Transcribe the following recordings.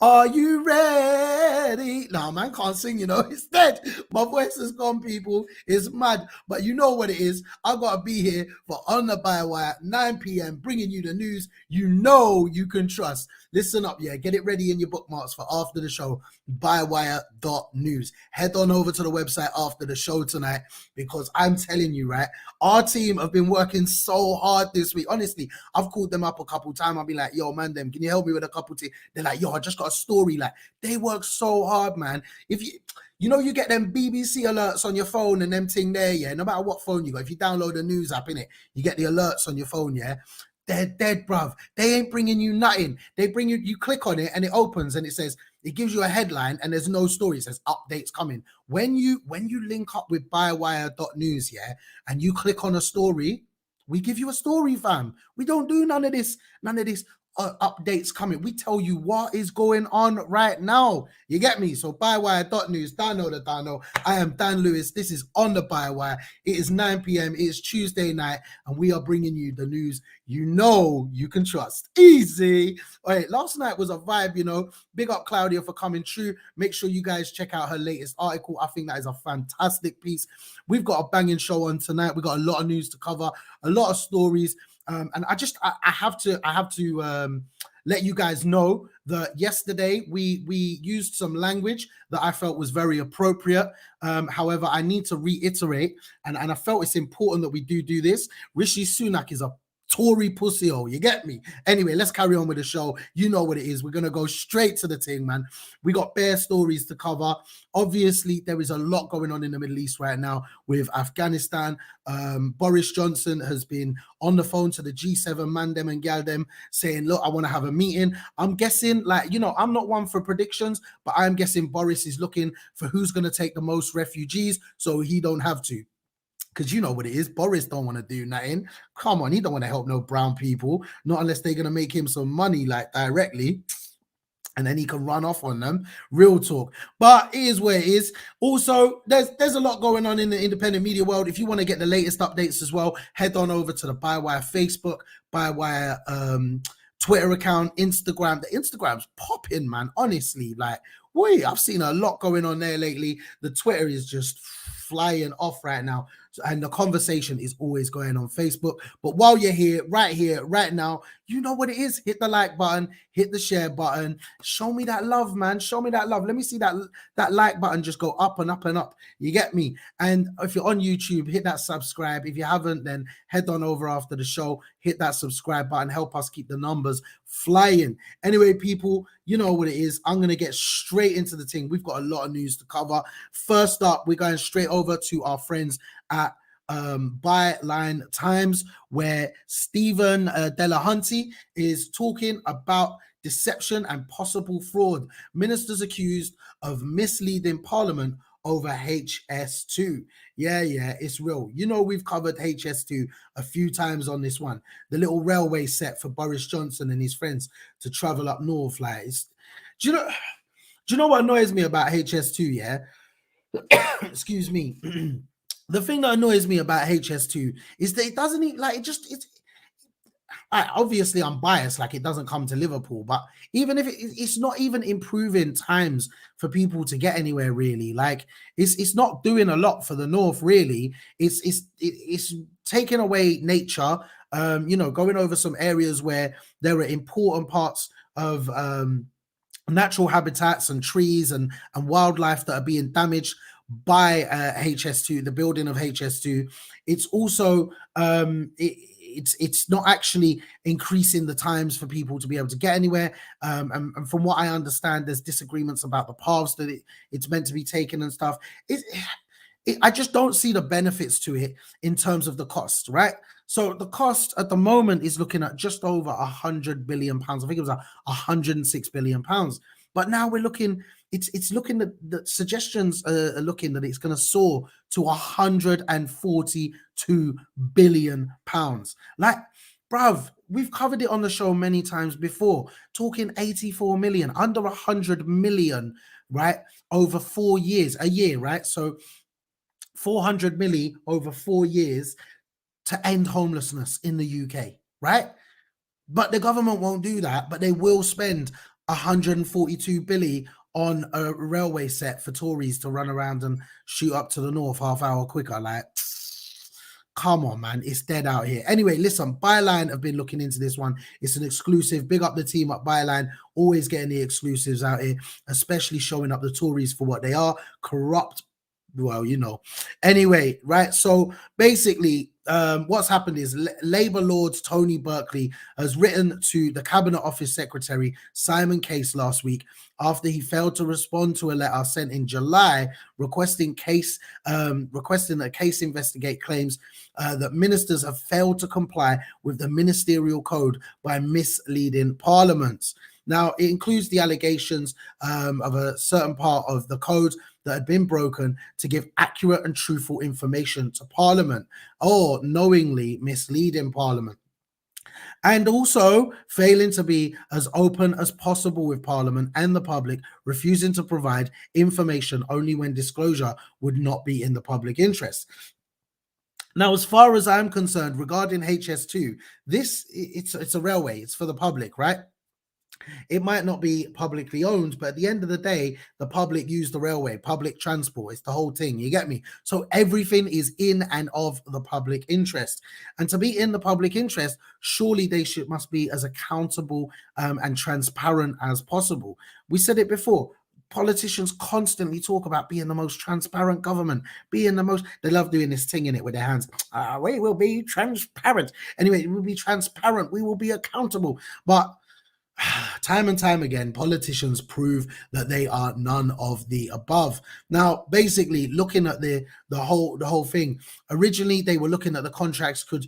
Are you ready? No, man, can't sing, It's dead. My voice is gone, people. It's mad. But you know what it is. I got to be here for On the Bywire, 9 p.m., bringing you the news you know you can trust. Listen up, yeah. Get it ready in your bookmarks for after the show, bywire.news. Head on over to the website after the show tonight, because I'm telling you, right, our team have been working so hard this week. Honestly, I've called them up a couple times. I'll be like, yo, man, can you help me with a couple things? They're like, yo, I just got a story. Like, they work so hard, man. If you get them BBC alerts on your phone and them thing there, yeah, no matter what phone you got, if you download the news app, innit, you get the alerts on your phone, yeah. They're dead, bruv. They ain't bringing you nothing. They bring you click on it and it opens and it says, it gives you a headline and there's no story. It says updates coming. When you link up with bywire.news, yeah, and you click on a story, we give you a story, fam. We don't do none of this updates coming. We tell you what is going on right now. You get me? So bywire.news, download the download. I am Dan Lewis. This is On the Bywire. It is 9 p.m. It is Tuesday night, and we are bringing you the news you know you can trust. Easy. All right, last night was a vibe, Big up Claudia for coming through. Make sure you guys check out her latest article. I think that is a fantastic piece. We've got a banging show on tonight. We've got a lot of news to cover, a lot of stories. And I have to let you guys know that yesterday we used some language that I felt was very appropriate. However, I need to reiterate, and I felt it's important that we do this. Rishi Sunak is a Tory pussy hole, you get me? Anyway, let's carry on with the show. You know what it is. We're going to go straight to the thing, man. We got bare stories to cover. Obviously, there is a lot going on in the Middle East right now with Afghanistan. Boris Johnson has been on the phone to the G7 man them and gal them saying, look, I want to have a meeting. I'm guessing, I'm not one for predictions, but I'm guessing Boris is looking for who's going to take the most refugees so he don't have to. Because you know what it is. Boris don't want to do nothing. Come on, he don't want to help no brown people. Not unless they're going to make him some money, like, directly. And then he can run off on them. Real talk. But it is where it is. Also, there's a lot going on in the independent media world. If you want to get the latest updates as well, head on over to the Bywire Facebook, Bywire Twitter account, Instagram. The Instagram's popping, man. Honestly, like, wait, I've seen a lot going on there lately. The Twitter is just flying off right now. And the conversation is always going on Facebook. But while you're here, right now, you know what it is. Hit the like button, hit the share button. Show me that love, man. Show me that love. Let me see that like button just go up and up and up. You get me? And if you're on YouTube, hit that subscribe. If you haven't, then head on over after the show. Hit that subscribe button. Help us keep the numbers flying. Anyway, people, you know what it is. I'm going to get straight into the thing. We've got a lot of news to cover. First up, we're going straight over to our friends at Byline Times, where Stephen Delahunty is talking about deception and possible fraud. Ministers accused of misleading Parliament over HS2. Yeah, it's real. We've covered HS2 a few times on this one. The little railway set for Boris Johnson and his friends to travel up north. Like, do you know what annoys me about HS2? Yeah, excuse me. The thing that annoys me about HS2 is that it doesn't, like, obviously I'm biased, like, it doesn't come to Liverpool, but even if it's not even improving times for people to get anywhere, really. Like, it's not doing a lot for the north, really. It's taking away nature, going over some areas where there are important parts of natural habitats and trees and wildlife that are being damaged by HS2, the building of HS2. It's also it's not actually increasing the times for people to be able to get anywhere. And from what I understand, there's disagreements about the paths that it's meant to be taken and stuff. I just don't see the benefits to it in terms of the cost, right? So the cost at the moment is looking at just over 100 billion pounds. I think it was 106 billion pounds. But now we're looking, it's looking at the suggestions are looking that it's going to soar to 142 billion pounds. Like, bruv, we've covered it on the show many times before, talking 84 million, under 100 million, right? Over 4 years, a year, right? So 400 milli over 4 years to end homelessness in the UK, right? But the government won't do that, but they will spend 142 billy on a railway set for Tories to run around and shoot up to the north half hour quicker. Like, come on, man, it's dead out here. Anyway, listen, Byline have been looking into this one. It's an exclusive. Big up the team at Byline, always getting the exclusives out here, especially showing up the Tories for what they are, corrupt. Well, you know. Anyway, right. So basically, what's happened is Labour Lord Tony Berkeley has written to the Cabinet Office Secretary Simon Case last week after he failed to respond to a letter sent in July requesting that Case investigate claims that ministers have failed to comply with the ministerial code by misleading Parliament. Now, it includes the allegations of a certain part of the code that had been broken to give accurate and truthful information to Parliament, or knowingly misleading Parliament. And also failing to be as open as possible with Parliament and the public, refusing to provide information only when disclosure would not be in the public interest. Now, as far as I'm concerned, regarding HS2, it's a railway, it's for the public, right? It might not be publicly owned, but at the end of the day, the public use the railway, public transport. It's the whole thing. You get me? So everything is in and of the public interest. And to be in the public interest, surely they must be as accountable and transparent as possible. We said it before. Politicians constantly talk about being the most transparent government, being the most, they love doing this thing in it with their hands. We will be transparent. Anyway, we will be transparent. We will be accountable. But time and time again, politicians prove that they are none of the above. Now, basically, looking at the whole thing, originally they were looking at the contracts could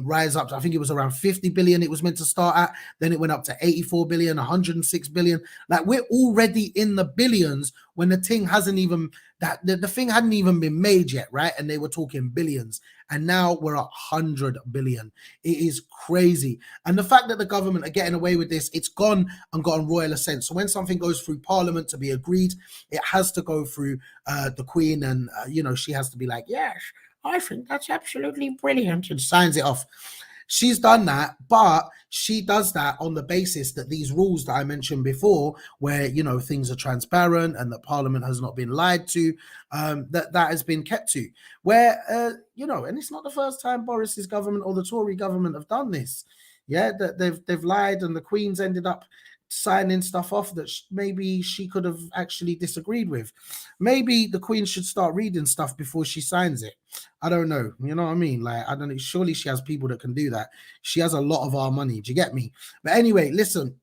rise up to, I think it was around 50 billion it was meant to start at. Then it went up to 84 billion, 106 billion. Like, we're already in the billions when the thing hasn't even, the thing hadn't even been made yet, right? And they were talking billions. And now we're at 100 billion. It is crazy. And the fact that the government are getting away with this, it's gone and gotten royal assent. So when something goes through Parliament to be agreed, it has to go through the Queen, and she has to be like, yes, I think that's absolutely brilliant, and signs it off. She's done that, but she does that on the basis that these rules that I mentioned before, where things are transparent and that Parliament has not been lied to, that has been kept to. Where and it's not the first time Boris's government or the Tory government have done this. Yeah, that they've lied, and the Queen's ended up signing stuff off that maybe she could have actually disagreed with. Maybe the Queen should start reading stuff before she signs it. I don't know. You know what I mean? Like, I don't know. Surely she has people that can do that. She has a lot of our money. Do you get me? But anyway, listen.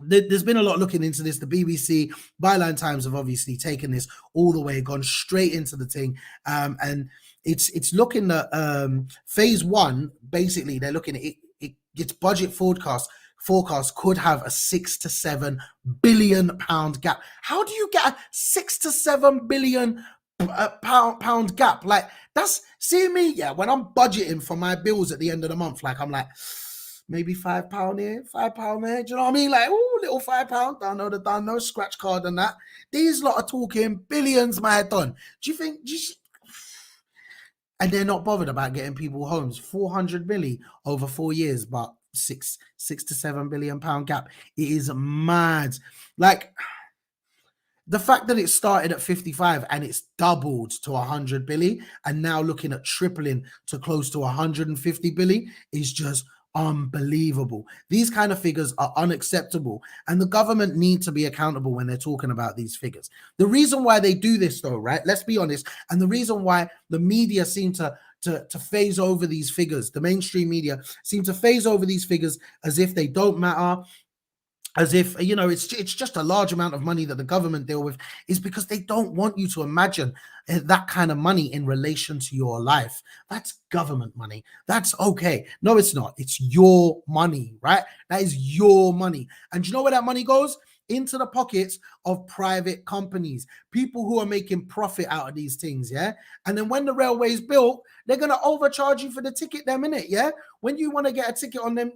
There's been a lot looking into this. The BBC, Byline Times have obviously taken this all the way, gone straight into the thing, and it's looking at phase one. Basically, they're looking at its budget forecast could have a £6 to £7 billion gap. How do you get a £6 to £7 billion pound gap? Like, that's, see me, yeah, when I'm budgeting for my bills at the end of the month, like, I'm like, maybe £5 here, £5 there. Do you know what I mean? Like, oh, little £5, done no scratch card and that. These lot are talking billions, my done. Do you think? And they're not bothered about getting people homes. 400 milli over 4 years, but £6 to £7 billion gap. It is mad. Like, the fact that it started at 55 and it's doubled to 100 billion and now looking at tripling to close to 150 billion is just unbelievable. These kind of figures are unacceptable, and the government need to be accountable when they're talking about these figures. The reason why they do this, though, right, let's be honest, and the reason why the media seem to phase over these figures, the mainstream media seem to phase over these figures as if they don't matter, as if it's just a large amount of money that the government deal with, is because they don't want you to imagine that kind of money in relation to your life. That's government money. That's okay. No, it's not. It's your money, right? That is your money. And you know where that money goes? Into the pockets of private companies, people who are making profit out of these things, yeah? And then when the railway is built, they're going to overcharge you for the ticket them, innit, yeah? When you want to get a ticket on them,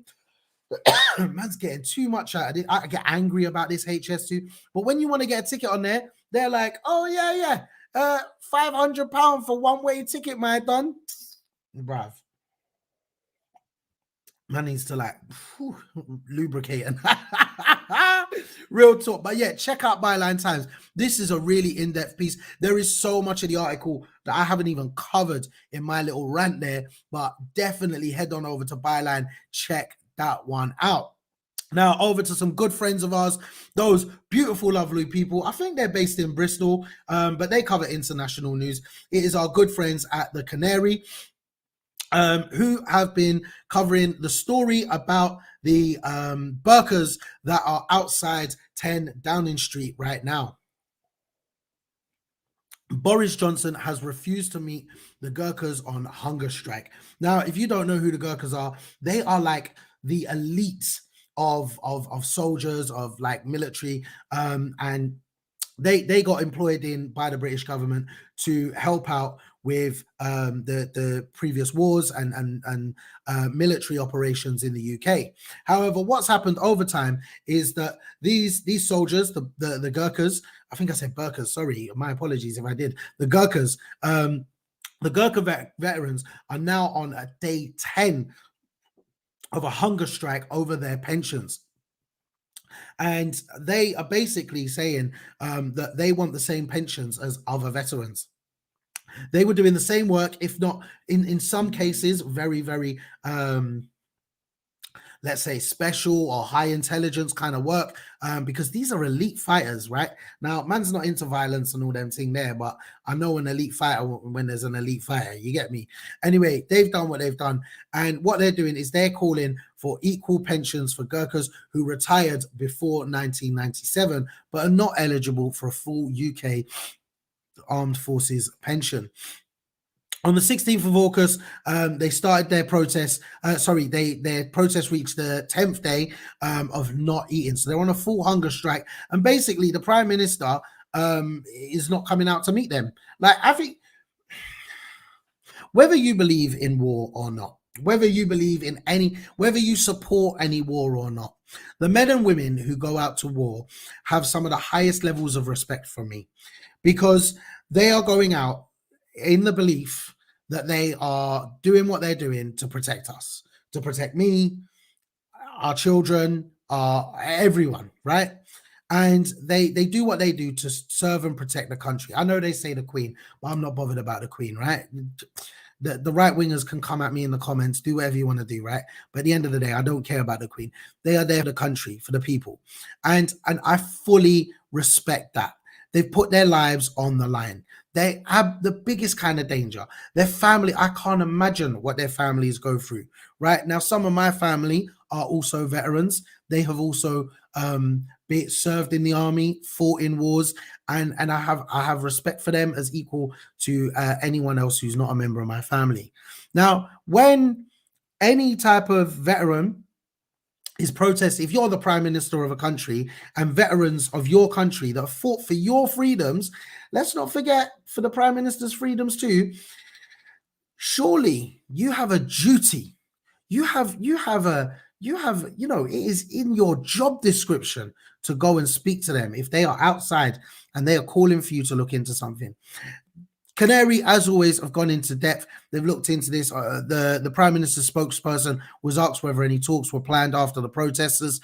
man's getting too much out of it. I get angry about this HS2, but when you want to get a ticket on there, they're like, oh yeah, £500 for one-way ticket, my done, bruv. Man needs to lubricate and Real talk. But yeah, check out Byline Times. This is a really in-depth piece. There is so much of the article that I haven't even covered in my little rant there, but definitely head on over to Byline. Check that one out. Now, over to some good friends of ours, those beautiful, lovely people. I think they're based in Bristol, but they cover international news. It is our good friends at The Canary, who have been covering the story about the burqas that are outside 10 Downing Street right now. Boris Johnson has refused to meet the Gurkhas on hunger strike. Now, if you don't know who the Gurkhas are, they are like the elite of soldiers, of like military, and they got employed in by the British government to help out with the previous wars and military operations in the UK. However, what's happened over time is that these soldiers, the Gurkhas, I think I said burqas, sorry, my apologies if I did, the Gurkhas, the Gurkha veterans are now on a day 10 of a hunger strike over their pensions. And they are basically saying that they want the same pensions as other veterans. They were doing the same work, if not in some cases, very, very, let's say, special or high intelligence kind of work, because these are elite fighters, right? Now, man's not into violence and all them thing there, but I know an elite fighter when there's an elite fighter, you get me? Anyway, they've done what they've done. And what they're doing is they're calling for equal pensions for Gurkhas who retired before 1997, but are not eligible for a full UK Armed Forces pension. On the 16th of August, they started their protest. Their protest reached the 10th day of not eating. So they're on a full hunger strike. And basically, the Prime Minister is not coming out to meet them. Like, I think, whether you believe in war or not, whether you believe in whether you support any war or not, the men and women who go out to war have some of the highest levels of respect from me, because they are going out in the belief that they are doing what they're doing to protect us, to protect me, our children, everyone, right? And they do what they do to serve and protect the country. I know they say the Queen, but I'm not bothered about the Queen, right? The right wingers can come at me in the comments, do whatever you want to do, right? But at the end of the day, I don't care about the Queen. They are there for the country, for the people. And I fully respect that. They've put their lives on the line. They have the biggest kind of danger. Their family, I can't imagine what their families go through. Right now, some of my family are also veterans. They have also served in the army, fought in wars, and I have respect for them as equal to anyone else who's not a member of my family. Now, when any type of veteran is protest, if you're the prime minister of a country and veterans of your country that fought for your freedoms, let's not forget for the prime minister's freedoms too, surely you have a duty. You have, it is in your job description to go and speak to them if they are outside and they are calling for you to look into something. Canary, as always, have gone into depth. They've looked into this. The Prime Minister's spokesperson was asked whether any talks were planned after the protesters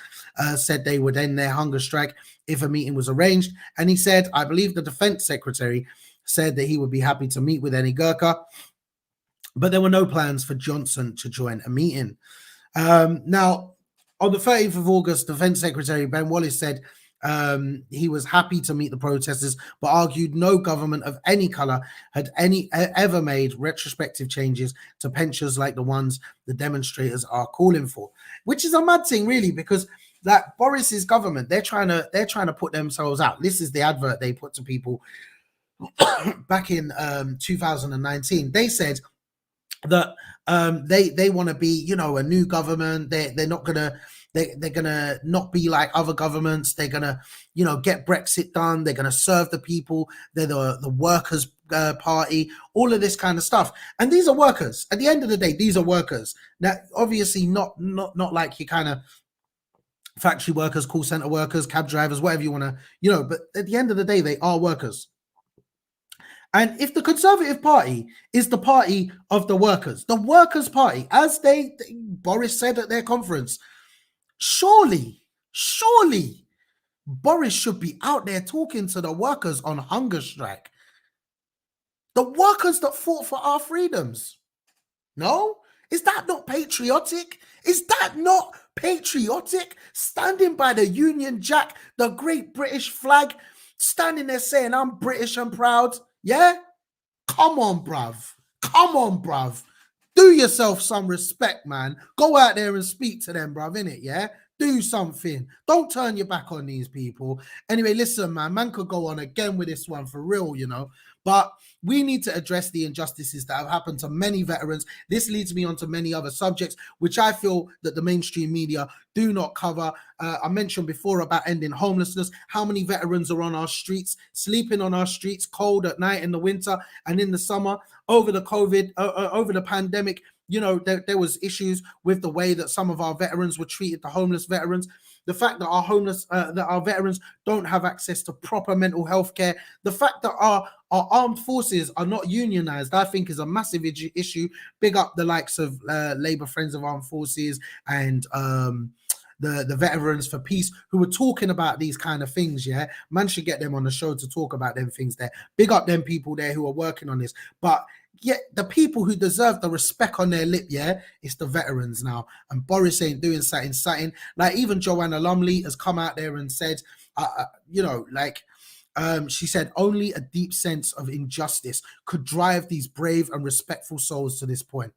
said they would end their hunger strike if a meeting was arranged. And he said, I believe the Defense Secretary said that he would be happy to meet with any Gurkha, but there were no plans for Johnson to join a meeting. Now, on the 30th of August, Defense Secretary Ben Wallace said he was happy to meet the protesters, but argued no government of any color had ever made retrospective changes to pensions like the ones the demonstrators are calling for, which is a mad thing, really, because that Boris's government, they're trying to put themselves out. This is the advert they put to people back in 2019. They said that they want to be, a new government. They're not gonna. They're gonna not be like other governments. They're gonna, get Brexit done. They're gonna serve the people. They're the workers' party. All of this kind of stuff. And these are workers. At the end of the day, these are workers. Now, obviously, not like your kind of factory workers, call center workers, cab drivers, whatever you want to, But at the end of the day, they are workers. And if the Conservative Party is the party of the Workers' Party, as Boris said at their conference, surely Boris should be out there talking to the workers on hunger strike. The workers that fought for our freedoms. No? Is that not patriotic? Is that not patriotic? Standing by the Union Jack, the great British flag, standing there saying, I'm British and proud. Yeah? Come on, bruv. Come on, bruv. Do yourself some respect, man. Go out there and speak to them, bruv, innit? Yeah? Do something. Don't turn your back on these people. Anyway, listen, man could go on again with this one for real, you know. But we need to address the injustices that have happened to many veterans. This leads me on to many other subjects, which I feel that the mainstream media do not cover. I mentioned before about ending homelessness. How many veterans are on our streets, sleeping on our streets, cold at night in the winter and in the summer? Over the COVID, over the pandemic, you know, there was issues with the way that some of our veterans were treated, the homeless veterans. The fact that our veterans don't have access to proper mental health care, the fact that our armed forces are not unionized, I think is a massive issue. Big up the likes of Labour Friends of Armed Forces and the Veterans for Peace, who were talking about these kind of things. Yeah, man should get them on the show to talk about them things there. Big up them people there who are working on this. But yet the people who deserve the respect on their lip, yeah, it's the veterans now. And Boris ain't doing something. Like even Joanna Lumley has come out there and said, you know, like she said, only a deep sense of injustice could drive these brave and respectful souls to this point.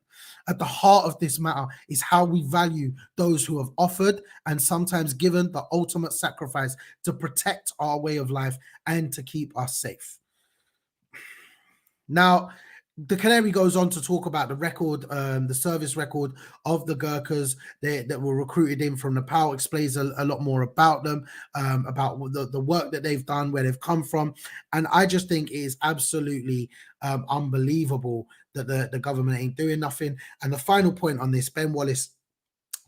At the heart of this matter is how we value those who have offered and sometimes given the ultimate sacrifice to protect our way of life and to keep us safe. Now, the Canary goes on to talk about the record, the service record of the Gurkhas that were recruited in from Nepal. Explains a lot more about them, about the work that they've done, where they've come from. And I just think it is absolutely unbelievable that the government ain't doing nothing. And the final point on this, Ben Wallace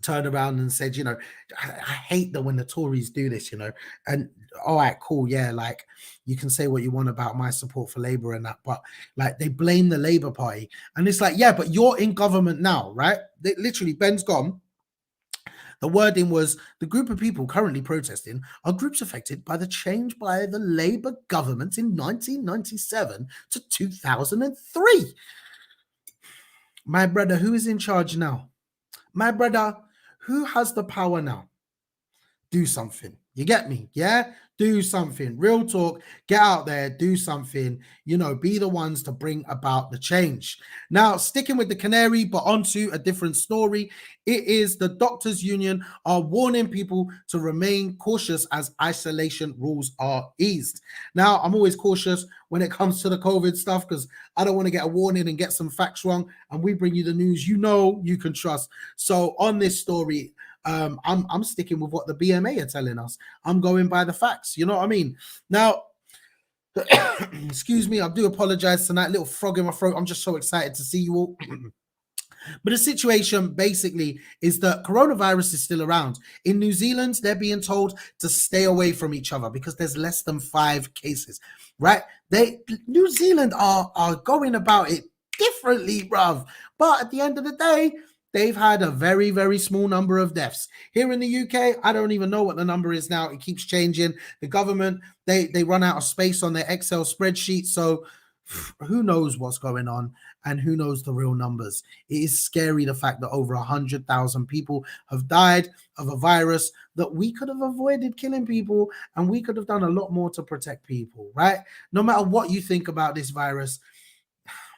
turned around and said, you know, I hate that when the Tories do this, you know, and all right, cool. Yeah. Like you can say what you want about my support for Labour and that, but like they blame the Labour Party and it's like, yeah, but you're in government now, right? Literally Ben's gone. The wording was the group of people currently protesting are groups affected by the change by the Labour government in 1997 to 2003. My brother, who is in charge now? My brother, who has the power now? Do something. You get me? Yeah? Do something. Real talk. Get out there. Do something. You know, be the ones to bring about the change. Now, sticking with the Canary, but onto a different story. It is the doctors' union are warning people to remain cautious as isolation rules are eased. Now, I'm always cautious when it comes to the COVID stuff because I don't want to get a warning and get some facts wrong. And we bring you the news you know you can trust. So on this story, I'm sticking with what the BMA are telling us. I'm going by the facts. You know what I mean? Now, excuse me, I do apologize tonight. Little frog in my throat. I'm just so excited to see you all. But the situation basically is that coronavirus is still around. In New Zealand, they're being told to stay away from each other because there's less than 5 cases, right? New Zealand are going about it differently, bruv. But at the end of the day, they've had a very, very small number of deaths. Here in the UK, I don't even know what the number is now. It keeps changing. The government, they run out of space on their Excel spreadsheet. So who knows what's going on and who knows the real numbers. It is scary, the fact that over 100,000 people have died of a virus that we could have avoided killing people and we could have done a lot more to protect people, right? No matter what you think about this virus,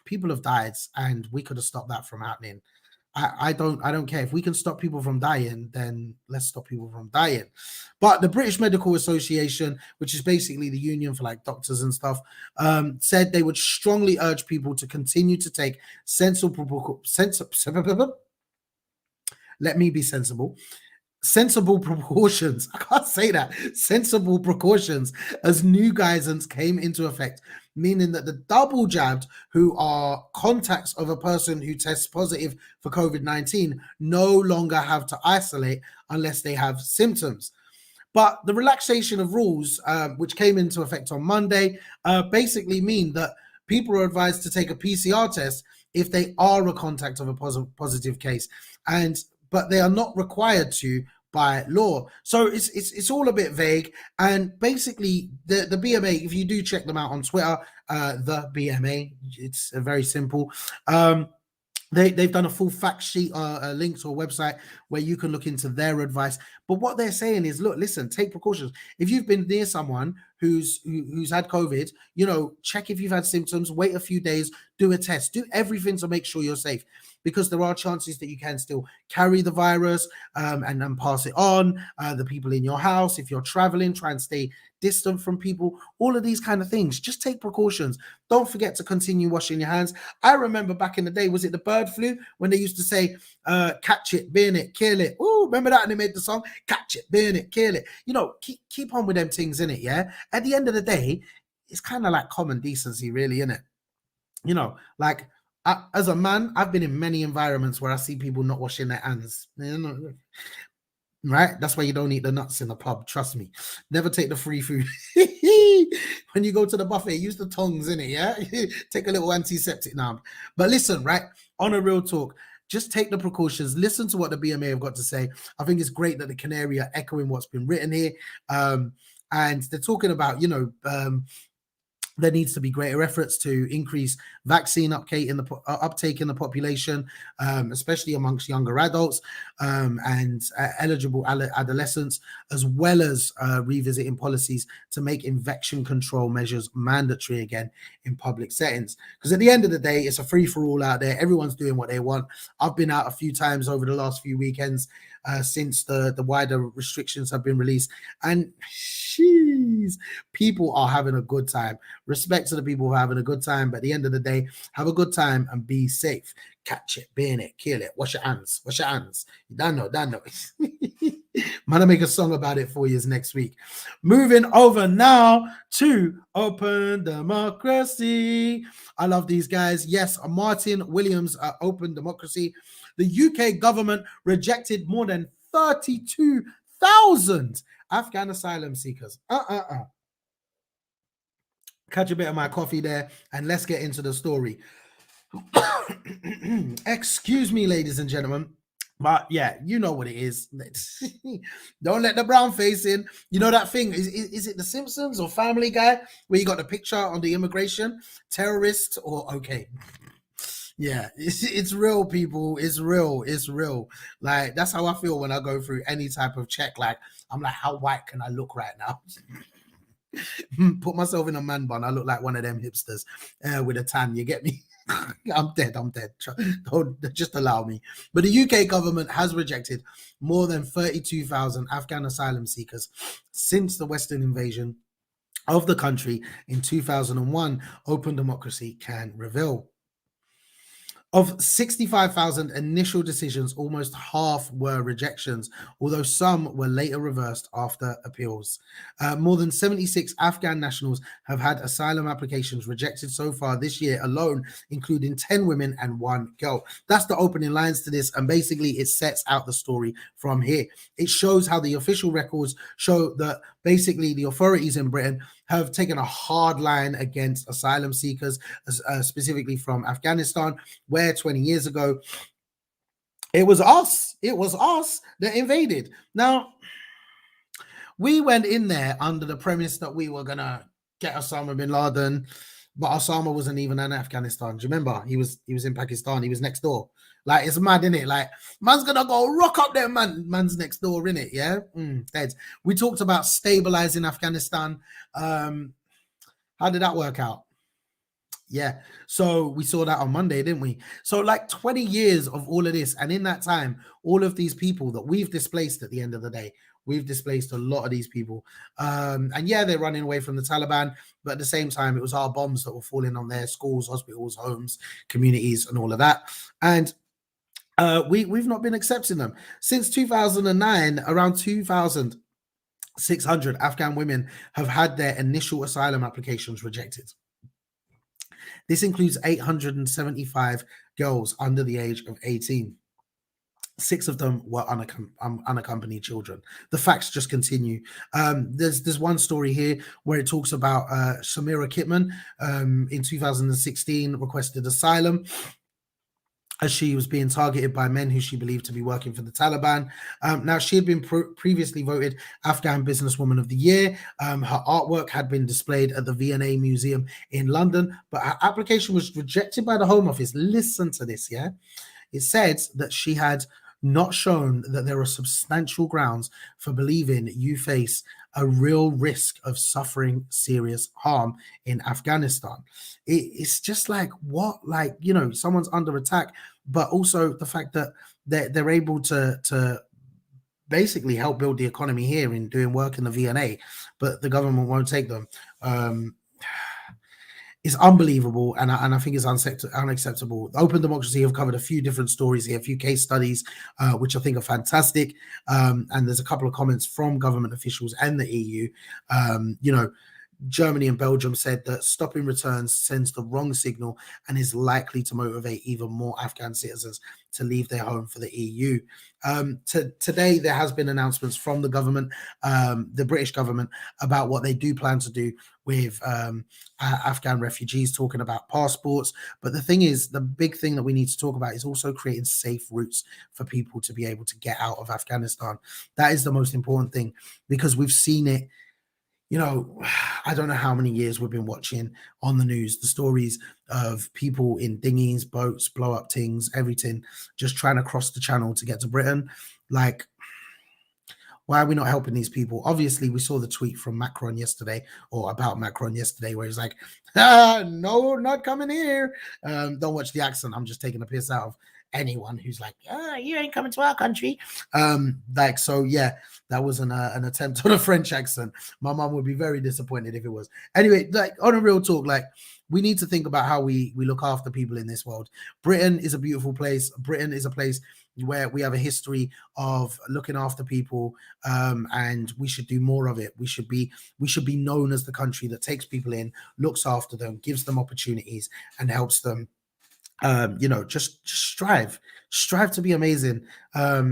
people have died and we could have stopped that from happening. I don't care. If we can stop people from dying, then let's stop people from dying. But the British Medical Association, which is basically the union for like doctors and stuff, said they would strongly urge people to continue to take sensible precautions. I can't say that. Sensible precautions as new guidance came into effect, meaning that the double jabbed who are contacts of a person who tests positive for COVID-19 no longer have to isolate unless they have symptoms. But the relaxation of rules, which came into effect on Monday, basically mean that people are advised to take a PCR test if they are a contact of a positive case, but they are not required to by law. So it's all a bit vague. And basically, the BMA, if you do check them out on Twitter, the BMA, it's very simple. They've done a full fact sheet, link to a website where you can look into their advice. But what they're saying is, look, listen, take precautions. If you've been near someone who's had COVID, check if you've had symptoms, wait a few days, do a test, do everything to make sure you're safe, because there are chances that you can still carry the virus and then pass it on. The people in your house, if you're traveling, try and stay distant from people, all of these kind of things. Just take precautions. Don't forget to continue washing your hands. I remember back in the day, was it the bird flu, when they used to say, catch it, burn it, kill it. Oh, remember that? And they made the song, catch it, burn it, kill it. Keep on with them things, in it, yeah? At the end of the day, it's kind of like common decency, really, isn't it? Like, as a man, I've been in many environments where I see people not washing their hands. Right? That's why you don't eat the nuts in the pub. Trust me. Never take the free food. When you go to the buffet, use the tongs, in it, yeah? Take a little antiseptic now. But listen, right? On a real talk, just take the precautions. Listen to what the BMA have got to say. I think it's great that the Canary are echoing what's been written here. And they're talking about, there needs to be greater efforts to increase vaccine uptake in the population, especially amongst younger adults and eligible adolescents, as well as revisiting policies to make infection control measures mandatory again in public settings. Because at the end of the day, it's a free-for-all out there. Everyone's doing what they want. I've been out a few times over the last few weekends since the wider restrictions have been released, and people are having a good time. Respect to the people who are having a good time, but at the end of the day, have a good time and be safe. Catch it, burn it, kill it, wash your hands. You don't know. Man, I'll make a song about it for you next week. Moving over now to Open Democracy. I love these guys. Yes, Martin Williams at Open Democracy. The UK government rejected more than 32,000 Afghan asylum seekers. Catch a bit of my coffee there, and let's get into the story. Excuse me, ladies and gentlemen. But yeah, you know what it is. Don't let the brown face in. You know that thing? Is it The Simpsons or Family Guy where you got the picture on the immigration? Terrorist or okay. Yeah, it's real, people. It's real. Like, that's how I feel when I go through any type of check. Like, I'm like, how white can I look right now? Put myself in a man bun. I look like one of them hipsters with a tan. You get me? I'm dead. Don't just allow me. But the UK government has rejected more than 32,000 Afghan asylum seekers since the Western invasion of the country in 2001. Open Democracy can reveal. Of 65,000 initial decisions, almost half were rejections, although some were later reversed after appeals. More than 76 Afghan nationals have had asylum applications rejected so far this year alone, including 10 women and 1 girl. That's the opening lines to this, and basically it sets out the story from here. It shows how the official records show that basically the authorities in Britain have taken a hard line against asylum seekers, specifically from Afghanistan, where 20 years ago, it was us that invaded. Now, we went in there under the premise that we were going to get Osama bin Laden, but Osama wasn't even in Afghanistan. Do you remember? He was in Pakistan. He was next door. Like, it's mad, innit? Like, man's gonna go rock up there, man's next door, innit? Yeah? Dead. We talked about stabilizing Afghanistan. How did that work out? Yeah. So we saw that on Monday, didn't we? So like 20 years of all of this. And in that time, all of these people that we've displaced at the end of the day, we've displaced a lot of these people. And yeah, they're running away from the Taliban. But at the same time, it was our bombs that were falling on their schools, hospitals, homes, communities, and all of that. And we've not been accepting them. Since 2009, around 2,600 Afghan women have had their initial asylum applications rejected. This includes 875 girls under the age of 18. 6 of them were unaccompanied children. The facts just continue. There's one story here where it talks about Samira Kitman in 2016 requested asylum. as she was being targeted by men who she believed to be working for the Taliban. Now, she had been previously voted Afghan Businesswoman of the Year. Her artwork had been displayed at the V&A Museum in London, but her application was rejected by the Home Office. Listen to this, yeah? It said that she had not shown that there are substantial grounds for believing you face a real risk of suffering serious harm in Afghanistan. It's just like, what? Like, you know, someone's under attack, but also the fact that they're able to basically help build the economy here in doing work in the V&A, but the government won't take them. It's unbelievable, and I think it's unacceptable. Open Democracy have covered a few different stories here, a few case studies, which I think are fantastic. And there's a couple of comments from government officials and the EU. You know, Germany and Belgium said that stopping returns sends the wrong signal and is likely to motivate even more Afghan citizens to leave their home for the EU. Today, there has been announcements from the government, the British government, about what they do plan to do with Afghan refugees, talking about passports. But the thing is, the big thing that we need to talk about is also creating safe routes for people to be able to get out of Afghanistan. That is the most important thing, because we've seen it. You know, I don't know how many years we've been watching on the news the stories of people in dinghies, boats, blow up things, everything, just trying to cross the channel to get to Britain. Like, why are we not helping these people? Obviously, we saw the tweet from Macron yesterday, or about Macron yesterday, where he's like, no, not coming here. Don't watch the accent. I'm just taking a piss out of anyone who's like, you ain't coming to our country. Like, so yeah, that was an attempt on a French accent. My mom would be very disappointed if it was. Anyway, like, on a real talk, like, we need to think about how we look after people in this world. Britain is a beautiful place. Britain is a place where we have a history of looking after people, and we should do more of it. We should be known as the country that takes people in, looks after them, gives them opportunities, and helps them you know, just strive to be amazing,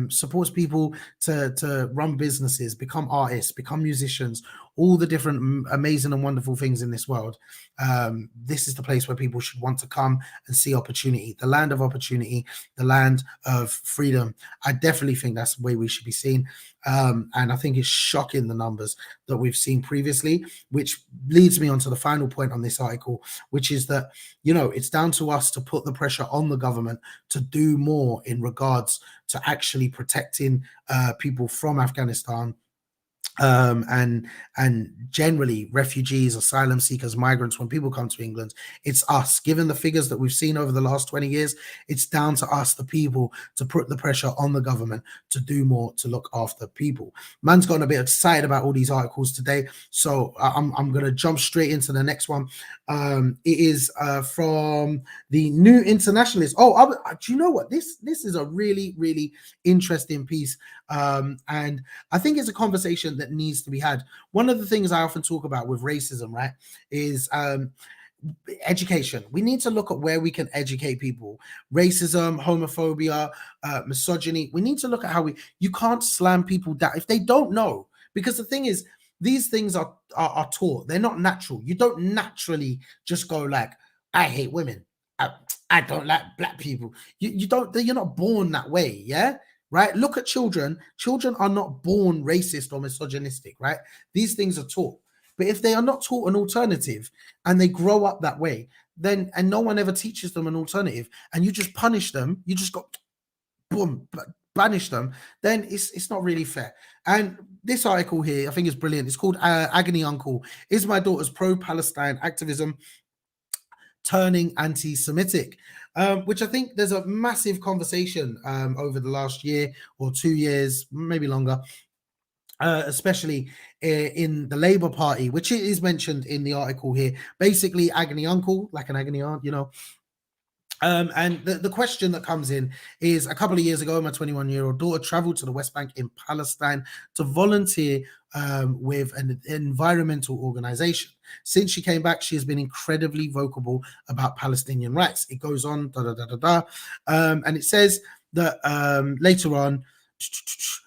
supports people to run businesses, become artists, become musicians, all the different amazing and wonderful things in this world. This is the place where people should want to come and see opportunity, the land of opportunity, the land of freedom. I definitely think that's the way we should be seen. And I think it's shocking, the numbers that we've seen previously, which leads me on to the final point on this article, which is that, you know, it's down to us to put the pressure on the government to do more in regards to actually protecting people from Afghanistan, and generally refugees, asylum seekers, migrants. When people come to England, it's us. Given the figures that we've seen over the last 20 years, it's down to us, the people, to put the pressure on the government to do more to look after people. Man's gotten a bit excited about all these articles today, so I'm going to jump straight into the next one. It is from the New Internationalist. Oh, do you know what? This is a really, really interesting piece, and I think it's a conversation that needs to be had. One of the things I often talk about with racism, right, is education. We need to look at where we can educate people. Racism, homophobia, misogyny. We need to look at how you can't slam people down if they don't know. Because the thing is, these things are taught. They're not natural. You don't naturally just go like, I hate women. I don't like black people. You don't. You're not born that way. Yeah. Right? Look at children. Children are not born racist or misogynistic, right? These things are taught. But if they are not taught an alternative and they grow up that way, then, and no one ever teaches them an alternative, and you just punish them, you just got, boom, banish them, then it's not really fair. And this article here, I think, is brilliant. It's called Agony Uncle. Is my daughter's pro-Palestine activism turning anti-Semitic? Which I think there's a massive conversation over the last year or 2 years, maybe longer, especially in the Labour Party, which is mentioned in the article here. Basically, agony uncle, like an agony aunt, you know. And the question that comes in is, a couple of years ago, my 21-year-old daughter traveled to the West Bank in Palestine to volunteer with an environmental organization. Since she came back, she has been incredibly vocal about Palestinian rights. It goes on, and it says that later on,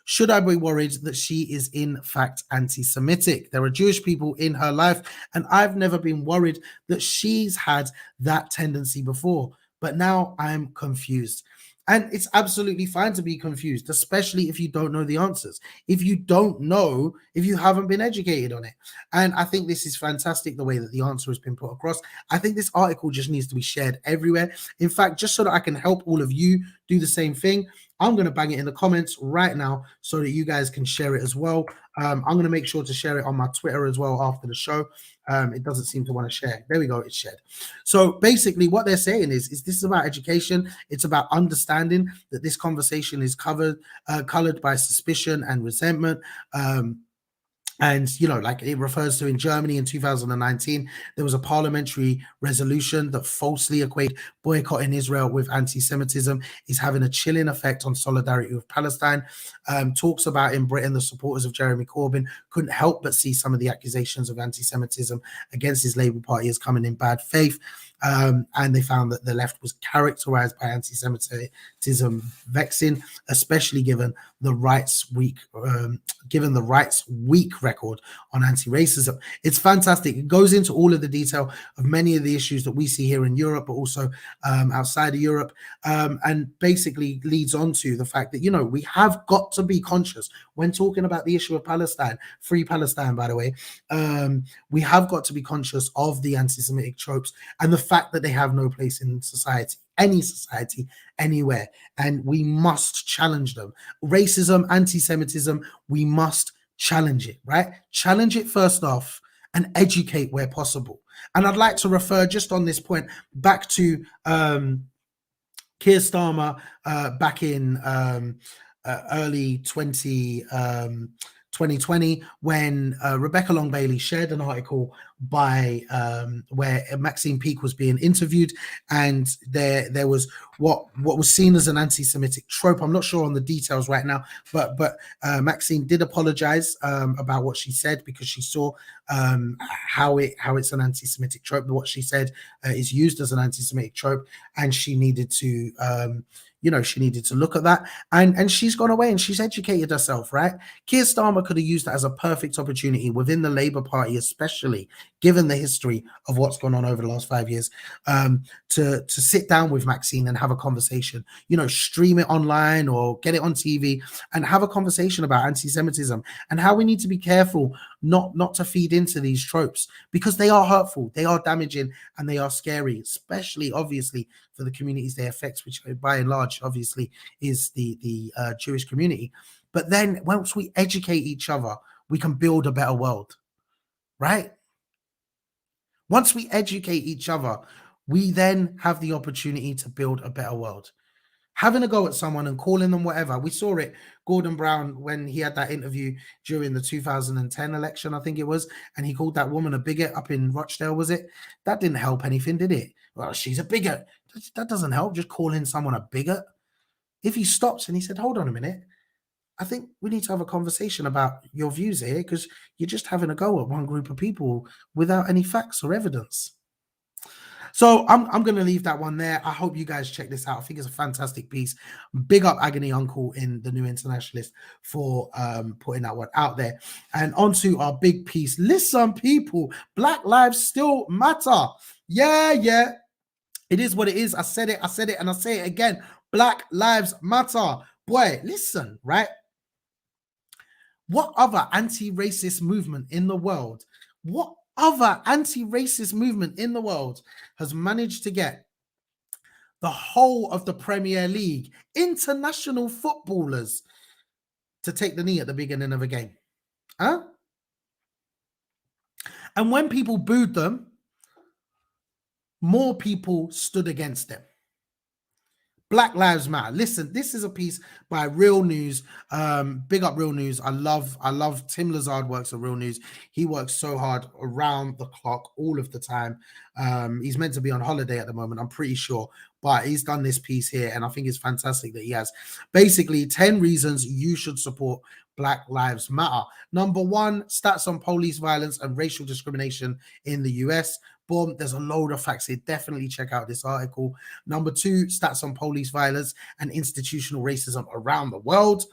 should I be worried that she is in fact anti-Semitic? There are Jewish people in her life, and I've never been worried that she's had that tendency before. but now I'm confused. And it's absolutely fine to be confused, especially if you don't know the answers. If you don't know, if you haven't been educated on it. And I think this is fantastic, the way that the answer has been put across. I think this article just needs to be shared everywhere. In fact, just so that I can help all of you do the same thing, I'm going to bang it in the comments right now so that you guys can share it as well. I'm going to make sure to share it on my Twitter as well after the show. It doesn't seem to want to share. There we go. It's shared. So basically what they're saying is this is about education. It's about understanding that this conversation is colored by suspicion and resentment. And, you know, like it refers to in Germany in 2019, there was a parliamentary resolution that falsely equated boycotting Israel with anti-Semitism is having a chilling effect on solidarity with Palestine. Talks about in Britain, the supporters of Jeremy Corbyn couldn't help but see some of the accusations of anti-Semitism against his Labour Party as coming in bad faith. And they found that the left was characterized by anti-Semitism vexing, especially given the rights weak record on anti-racism. It's fantastic. It goes into all of the detail of many of the issues that we see here in Europe, but also outside of Europe, and basically leads on to the fact that, you know, we have got to be conscious when talking about the issue of Palestine, free Palestine, by the way. We have got to be conscious of the anti-Semitic tropes and the fact that they have no place in society, any society, anywhere, and we must challenge them. Racism, anti-Semitism, we must challenge it, right? Challenge it first off and educate where possible. And I'd like to refer just on this point back to Keir Starmer back in early 2020 when Rebecca Long Bailey shared an article by where Maxine Peake was being interviewed, and there was what was seen as an anti-Semitic trope. I'm not sure on the details right now, but Maxine did apologize about what she said, because she saw how it's an anti-Semitic trope. What she said is used as an anti-Semitic trope, and she needed to she needed to look at that, and she's gone away and she's educated herself, right? Keir Starmer could have used that as a perfect opportunity within the Labour Party, especially given the history of what's gone on over the last 5 years, to sit down with Maxine and have a conversation, stream it online or get it on TV and have a conversation about anti-Semitism and how we need to be careful not to feed into these tropes, because they are hurtful, they are damaging, and they are scary, especially obviously for the communities they affect, which by and large obviously is the Jewish community. But then once we educate each other, we can build a better world, right? Once we educate each other, we then have the opportunity to build a better world. Having a go at someone and calling them whatever. We saw it, Gordon Brown, when he had that interview during the 2010 election, I think it was, and he called that woman a bigot up in Rochdale, was it? That didn't help anything, did it? Well, she's a bigot. That doesn't help, just calling someone a bigot. If he stops and he said, hold on a minute, I think we need to have a conversation about your views here, because you're just having a go at one group of people without any facts or evidence. So I'm going to leave that one there. I hope you guys check this out. I think it's a fantastic piece. Big up Agony Uncle in the New Internationalist for putting that one out there. And on to our big piece. Listen, people, Black lives still matter. Yeah. It is what it is. I said it, and I say it again. Black lives matter. Boy, listen, right? What other anti-racist movement in the world? What other anti-racist movement in the world has managed to get the whole of the Premier League, international footballers, to take the knee at the beginning of a game? Huh? And when people booed them, more people stood against them. Black Lives Matter. Listen, this is a piece by Real News. Big up Real News. I love Tim Lazard works at Real News. He works so hard around the clock, all of the time. He's meant to be on holiday at the moment, I'm pretty sure, but he's done this piece here, and I think it's fantastic that he has. Basically, 10 reasons you should support Black Lives Matter. Number 1, stats on police violence and racial discrimination in the US. Boom, there's a load of facts here. Definitely check out this article. Number 2, stats on police violence and institutional racism around the world.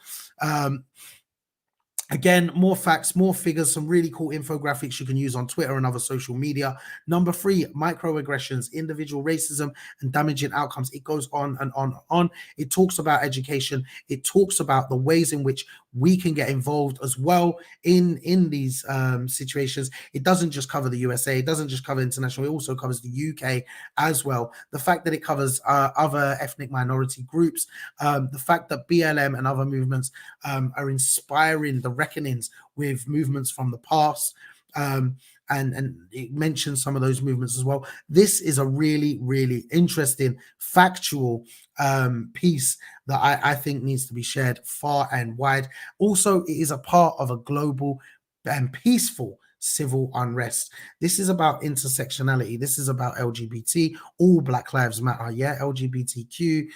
Again, more facts, more figures, some really cool infographics you can use on Twitter and other social media. Number 3, microaggressions, individual racism and damaging outcomes. It goes on and on and on. It talks about education. It talks about the ways in which we can get involved as well in these situations. It doesn't just cover the USA. It doesn't just cover international. It also covers the UK as well. The fact that it covers other ethnic minority groups, the fact that BLM and other movements are inspiring the reckonings with movements from the past, and it mentions some of those movements as well. This is a really, really interesting factual piece that I think needs to be shared far and wide. Also, it is a part of a global and peaceful civil unrest. This is about intersectionality. This is about LGBT. All Black Lives Matter. Yeah, LGBTQ,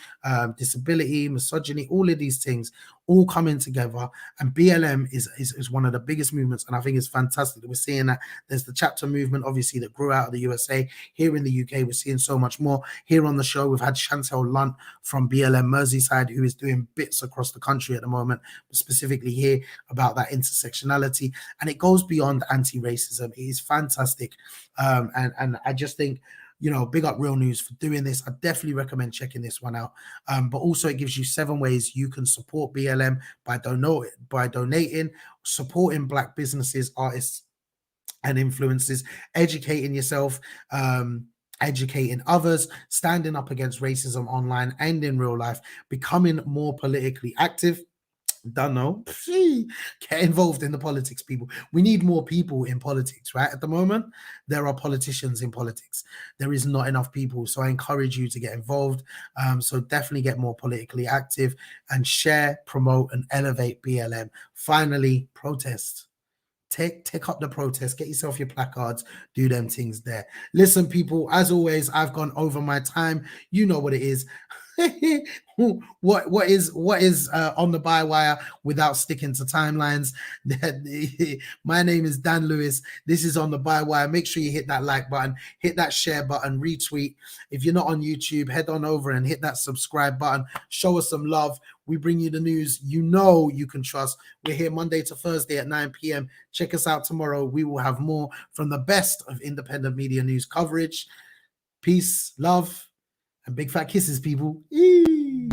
disability, misogyny, all of these things all coming together. And BLM is one of the biggest movements, and I think it's fantastic that we're seeing that. There's the chapter movement, obviously, that grew out of the USA. Here in the UK, we're seeing so much more. Here on the show, we've had Chantel Lunt from BLM Merseyside, who is doing bits across the country at the moment, but specifically here about that intersectionality. And it goes beyond anti-racism. It is fantastic. And I just think, you know, big up Real News for doing this. I definitely recommend checking this one out. But also it gives you 7 ways you can support BLM by donating, supporting Black businesses, artists, and influences, educating yourself, educating others, standing up against racism online and in real life, becoming more politically active. Don't know. Get involved in the politics, people. We need more people in politics, right? At the moment, there are politicians in politics. There is not enough people. So I encourage you to get involved. So definitely get more politically active and share, promote, and elevate BLM. Finally, protest. Take up the protest, get yourself your placards, do them things there. Listen, people, as always, I've gone over my time. You know what it is. what is on the Bywire without sticking to timelines? My name is Dan Lewis. This is on the Bywire. Make sure you hit that like button, hit that share button, retweet. If you're not on YouTube, head on over and hit that subscribe button. Show us some love. We bring you the news you know you can trust. We're here Monday to Thursday at 9 p.m. Check us out tomorrow. We will have more from the best of independent media news coverage. Peace, love, and big fat kisses, people. Eee.